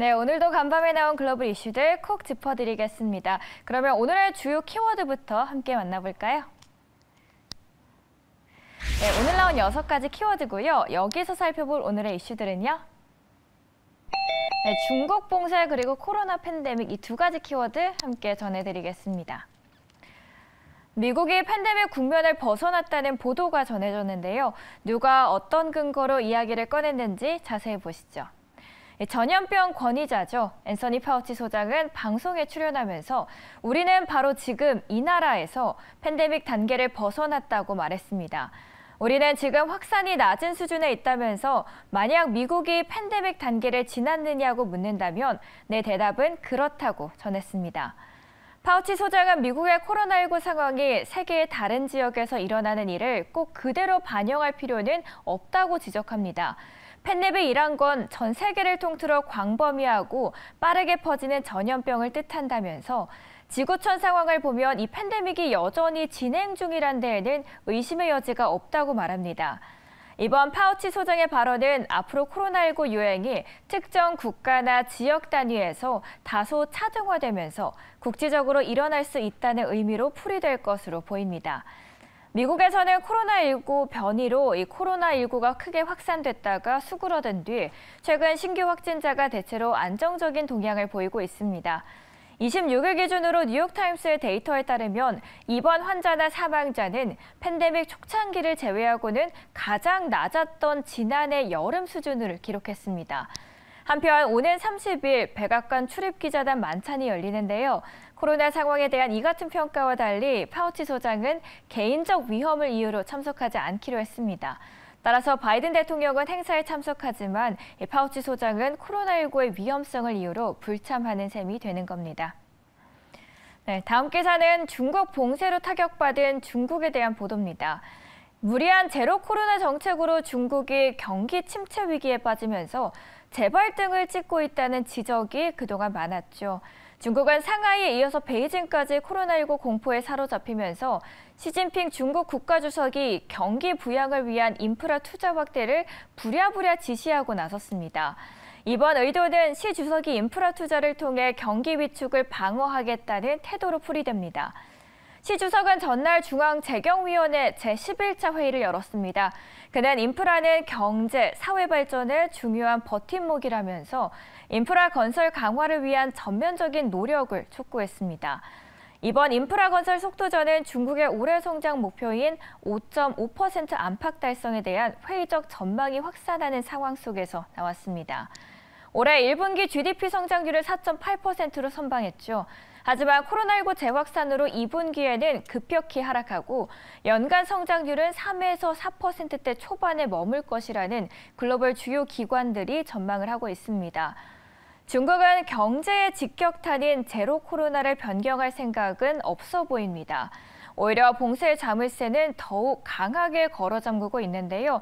네, 오늘도 간밤에 나온 글로벌 이슈들 콕 짚어드리겠습니다. 그러면 오늘의 주요 키워드부터 함께 만나볼까요? 네, 오늘 나온 6가지 키워드고요. 여기서 살펴볼 오늘의 이슈들은요. 네, 중국 봉쇄 그리고 코로나 팬데믹 이 2가지 키워드 함께 전해드리겠습니다. 미국이 팬데믹 국면을 벗어났다는 보도가 전해졌는데요. 누가 어떤 근거로 이야기를 꺼냈는지 자세히 보시죠. 전염병 권위자죠. 앤서니 파우치 소장은 방송에 출연하면서 우리는 바로 지금 이 나라에서 팬데믹 단계를 벗어났다고 말했습니다. 우리는 지금 확산이 낮은 수준에 있다면서 만약 미국이 팬데믹 단계를 지났느냐고 묻는다면 내 대답은 그렇다고 전했습니다. 파우치 소장은 미국의 코로나19 상황이 세계의 다른 지역에서 일어나는 일을 꼭 그대로 반영할 필요는 없다고 지적합니다. 팬데믹이란 건 전 세계를 통틀어 광범위하고 빠르게 퍼지는 전염병을 뜻한다면서 지구촌 상황을 보면 이 팬데믹이 여전히 진행 중이란 데에는 의심의 여지가 없다고 말합니다. 이번 파우치 소장의 발언은 앞으로 코로나19 유행이 특정 국가나 지역 단위에서 다소 차등화되면서 국지적으로 일어날 수 있다는 의미로 풀이될 것으로 보입니다. 미국에서는 코로나19 변이로 이 코로나19가 크게 확산됐다가 수그러든 뒤 최근 신규 확진자가 대체로 안정적인 동향을 보이고 있습니다. 26일 기준으로 뉴욕타임스의 데이터에 따르면 이번 환자나 사망자는 팬데믹 초창기를 제외하고는 가장 낮았던 지난해 여름 수준을 기록했습니다. 한편 오는 30일 백악관 출입기자단 만찬이 열리는데요. 코로나 상황에 대한 이 같은 평가와 달리 파우치 소장은 개인적 위험을 이유로 참석하지 않기로 했습니다. 따라서 바이든 대통령은 행사에 참석하지만 파우치 소장은 코로나19의 위험성을 이유로 불참하는 셈이 되는 겁니다. 네, 다음 기사는 중국 봉쇄로 타격받은 중국에 대한 보도입니다. 무리한 제로 코로나 정책으로 중국이 경기 침체 위기에 빠지면서 재발등을 찍고 있다는 지적이 그동안 많았죠. 중국은 상하이에 이어서 베이징까지 코로나19 공포에 사로잡히면서 시진핑 중국 국가주석이 경기 부양을 위한 인프라 투자 확대를 부랴부랴 지시하고 나섰습니다. 이번 의도는 시 주석이 인프라 투자를 통해 경기 위축을 방어하겠다는 태도로 풀이됩니다. 시 주석은 전날 중앙재경위원회 제11차 회의를 열었습니다. 그는 인프라는 경제, 사회 발전의 중요한 버팀목이라면서 인프라 건설 강화를 위한 전면적인 노력을 촉구했습니다. 이번 인프라 건설 속도전은 중국의 올해 성장 목표인 5.5% 안팎 달성에 대한 회의적 전망이 확산하는 상황 속에서 나왔습니다. 올해 1분기 GDP 성장률을 4.8%로 선방했죠. 하지만 코로나19 재확산으로 2분기에는 급격히 하락하고 연간 성장률은 3에서 4%대 초반에 머물 것이라는 글로벌 주요 기관들이 전망을 하고 있습니다. 중국은 경제의 직격탄인 제로 코로나를 변경할 생각은 없어 보입니다. 오히려 봉쇄 자물쇠는 더욱 강하게 걸어 잠그고 있는데요.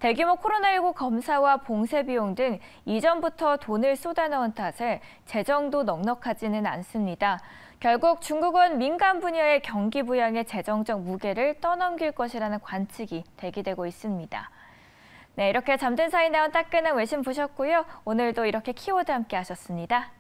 대규모 코로나19 검사와 봉쇄 비용 등 이전부터 돈을 쏟아넣은 탓에 재정도 넉넉하지는 않습니다. 결국 중국은 민간 분야의 경기 부양의 재정적 무게를 떠넘길 것이라는 관측이 대기되고 있습니다. 네, 이렇게 잠든 사이 나온 따끈한 외신 보셨고요. 오늘도 이렇게 키워드 함께 하셨습니다.